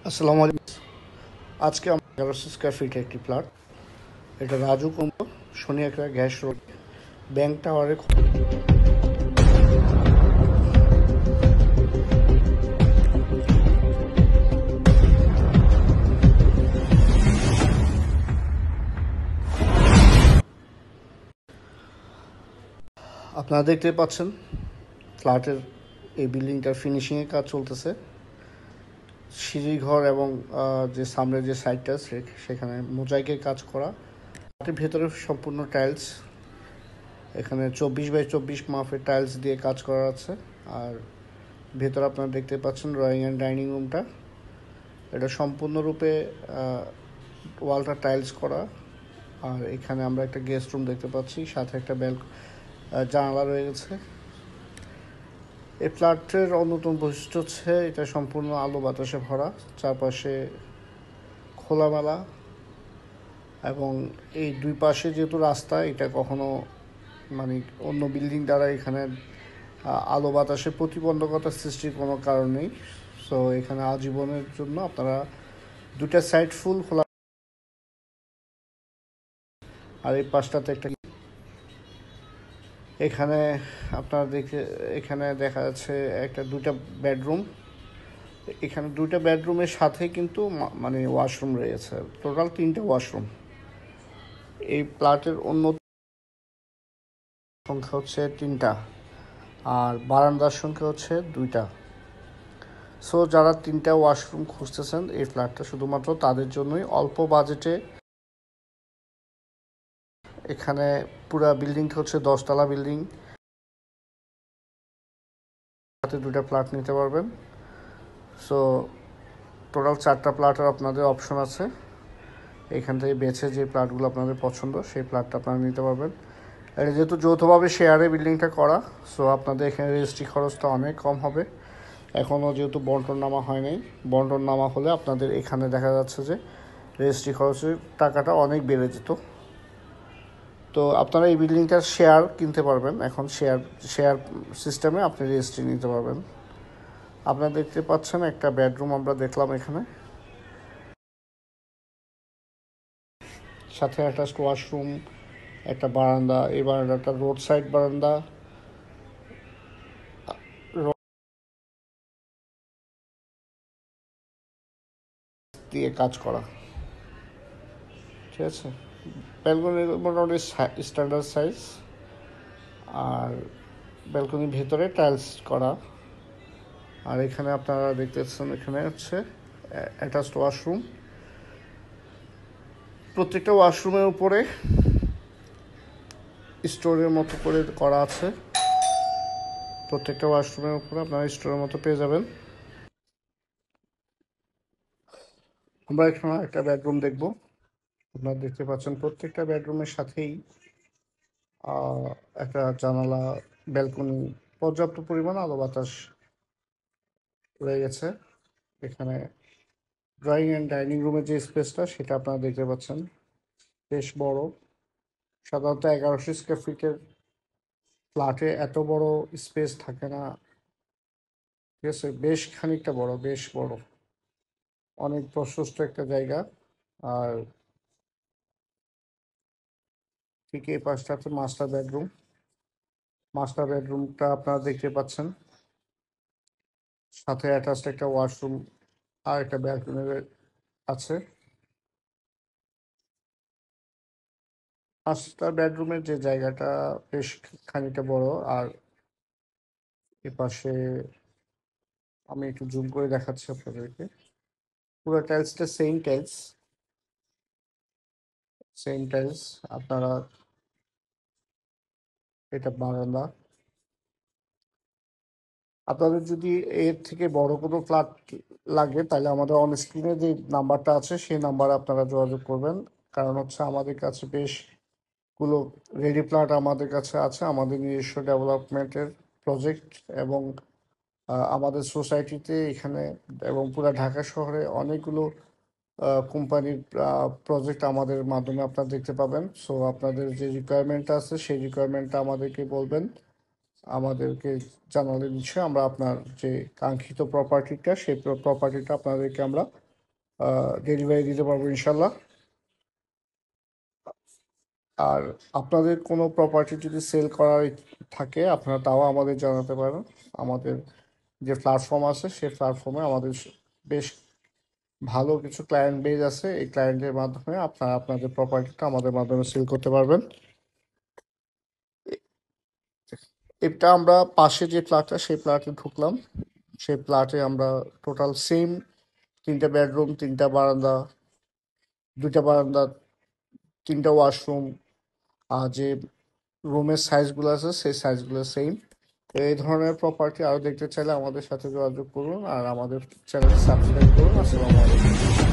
আসসালামু আলাইকুম। আজকে আমরা 1100 স্কোয়ার ফিট একটি প্লট, এটা রাজু কুম্ভ, শনি একটা গ্যাস রোড, ব্যাংক টাওয়ারে। আপনারা দেখতে পাচ্ছেন ফ্ল্যাটের এই বিল্ডিংটার ফিনিশিংয়ের কাজ চলতেছে। সিঁড়িঘর এবং যে সামনে যে সাইডটা সেখানে মোজাইকের কাজ করা। ফ্ল্যাটের ভেতরে সম্পূর্ণ টাইলস, এখানে 24x24 মাপের টাইলস দিয়ে কাজ করা আছে। আর ভেতরে আপনারা দেখতে পাচ্ছেন ড্রয়িং অ্যান্ড ডাইনিং রুমটা, এটা সম্পূর্ণরূপে ওয়ালটা টাইলস করা। আর এখানে আমরা একটা গেস্ট রুম দেখতে পাচ্ছি, সাথে একটা জানালা রয়ে গেছে। এই ফ্ল্যাটের অন্যতম বৈশিষ্ট্য হচ্ছে এটা সম্পূর্ণ আলো বাতাসে ভরা, চারপাশে খোলামেলা, এবং এই দুই পাশে যেহেতু রাস্তা, এটা কখনো মানে অন্য বিল্ডিং দ্বারা এখানে আলো বাতাসে প্রতিবন্ধকতা সৃষ্টির কোনো কারণ নেই। সো এখানে আজীবনের জন্য আপনারা দুটা সাইড ফুল খোলা। আর এই পাশটাতে একটা এখানে এখানে দেখা যাচ্ছে একটা দুইটা বেডরুম। এখানে দুইটা বেডরুমের সাথে কিন্তু মানে ওয়াশরুম রয়েছে, টোটাল 3টা ওয়াশরুম। এই প্লটের অন্য সংখ্যা হচ্ছে 3টা, আর বারান্দার সংখ্যা হচ্ছে 2টা। সো যারা 3টা ওয়াশরুম খুঁজতেছেন, এই ফ্ল্যাটটা শুধুমাত্র তাদের জন্যই। অল্প বাজেটে এখানে পুরা বিল্ডিংটা হচ্ছে 10তলা বিল্ডিং, সাথে 2টা ফ্ল্যাট নিতে পারবেন। সো টোটাল 4টা প্লটের আপনাদের অপশন আছে। এখান থেকে বেছে যে প্লটগুলো আপনাদের পছন্দ সেই প্লটটা আপনারা নিতে পারবেন। এটা যেহেতু যৌথভাবে শেয়ারে বিল্ডিংটা করা, সো আপনাদের এখানে রেজিস্ট্রি খরচটা অনেক কম হবে। এখনও যেহেতু বন্টন নামা হয় নাই, বন্টন নামা হলে আপনাদের এখানে দেখা যাচ্ছে যে রেজিস্ট্রি খরচের টাকাটা অনেক বেড়ে যেত। তো আপনারা এই বিল্ডিংটার শেয়ার কিনতে পারবেন, এখন শেয়ার সিস্টেমে আপনি রেজিস্ট্রি নিতে পারবেন। আপনারা দেখতে পাচ্ছেন একটা বেডরুম আমরা দেখলাম এখানে, সাথে একটা ওয়াশরুম, একটা বারান্দা। এই বারান্দাটা রোড সাইড বারান্দা, দিয়ে কাজ করা, ঠিক আছে। ব্যালকনি মোটামুটি স্ট্যান্ডার্ড সাইজ, আর ব্যালকনির ভেতরে টাইলস করা। আর এখানে আপনারা দেখতেছেন এখানে হচ্ছে অ্যাটাচড ওয়াশরুম। প্রত্যেকটা ওয়াশরুমের উপরে স্টোরের মতো করে করা আছে, প্রত্যেকটা ওয়াশরুমের উপরে আপনারা স্টোরের মতো পেয়ে যাবেন। আমরা এখানে একটা বেডরুম দেখব। আপনারা দেখতে পাচ্ছেন প্রত্যেকটা বেডরুমের সাথেই একটা জানালা, ব্যালকনি, পর্যাপ্ত পরিমাণ আলো বাতাস রয়ে গেছে। এখানে ড্রয়িং অ্যান্ড ডাইনিং রুমের যে স্পেসটা সেটা আপনারা দেখতে পাচ্ছেন, বেশ বড়। সাধারণত 1100 স্কোয়ার ফিটের ফ্ল্যাটে এত বড় স্পেস থাকে না, ঠিক আছে। বেশ খানিকটা বড়, বেশ বড়, অনেক প্রশস্ত একটা জায়গা। আর ঠিক এই পাশটা হচ্ছে মাস্টার বেডরুম। মাস্টার বেডরুমটা আপনারা দেখতে পাচ্ছেন, সাথে অ্যাটাচড একটা ওয়াশরুম আর একটা ব্যালকনি আছে। মাস্টার বেডরুমের যে জায়গাটা বেশ খানিকটা বড়। আর এপাশে আমি একটু জুম করে দেখাচ্ছি আপনাদেরকে, পুরো টাইলসটা সেম টাইলস, সেম টাইলস। আপনারা এটা বারান্দা। আপনাদের যদি এর থেকে বড় কোনো ফ্ল্যাট লাগে, তাহলে আমাদের অন স্ক্রিনে যে নাম্বারটা আছে সেই নাম্বারে আপনারা যোগাযোগ করবেন। কারণ হচ্ছে আমাদের কাছে বেশগুলো রেডি ফ্ল্যাট আমাদের কাছে আছে, আমাদের নিজস্ব ডেভেলপমেন্টের প্রজেক্ট। এবং আমাদের সোসাইটিতে এখানে এবং পুরো ঢাকা শহরে অনেকগুলো কোম্পানির প্রজেক্ট আমাদের মাধ্যমে আপনারা দেখতে পাবেন। সো আপনাদের যে রিকোয়ারমেন্টটা আছে সেই রিকোয়ারমেন্টটা আমাদেরকে বলবেন, আমাদেরকে জানালে নিশ্চয়ই আমরা আপনার যে কাঙ্ক্ষিত প্রপার্টিটা সেই প্রপার্টিটা আপনাদেরকে আমরা ডেলিভারি দিতে পারবো ইনশাল্লাহ। আর আপনাদের কোনো প্রপার্টি যদি সেল করার থাকে আপনারা তাও আমাদের জানাতে পারেন। আমাদের যে প্ল্যাটফর্ম আছে সেই প্ল্যাটফর্মে আমাদের বেশ ভালো কিছু ক্লায়েন্ট বেজ আছে, এই ক্লায়েন্টের মাধ্যমে আপনারা আপনাদের প্রপার্টিটা আমাদের মাধ্যমে সেল করতে পারবেন। এটা আমরা পাশে যে ফ্ল্যাটটা সেই ফ্ল্যাটে ঢুকলাম, সেই ফ্ল্যাটে আমরা টোটাল সেম 3টা বেডরুম, 3টা বারান্দা, 2টা বারান্দা, 3টা ওয়াশরুম, আর যে রুমের সাইজগুলো আছে সেই সাইজগুলো সেম। এই ধরনের প্রপার্টি আরও দেখতে চাইলে আমাদের সাথে যোগাযোগ করুন আর আমাদের চ্যানেল সাবস্ক্রাইব করুন। আসসালামু আলাইকুম।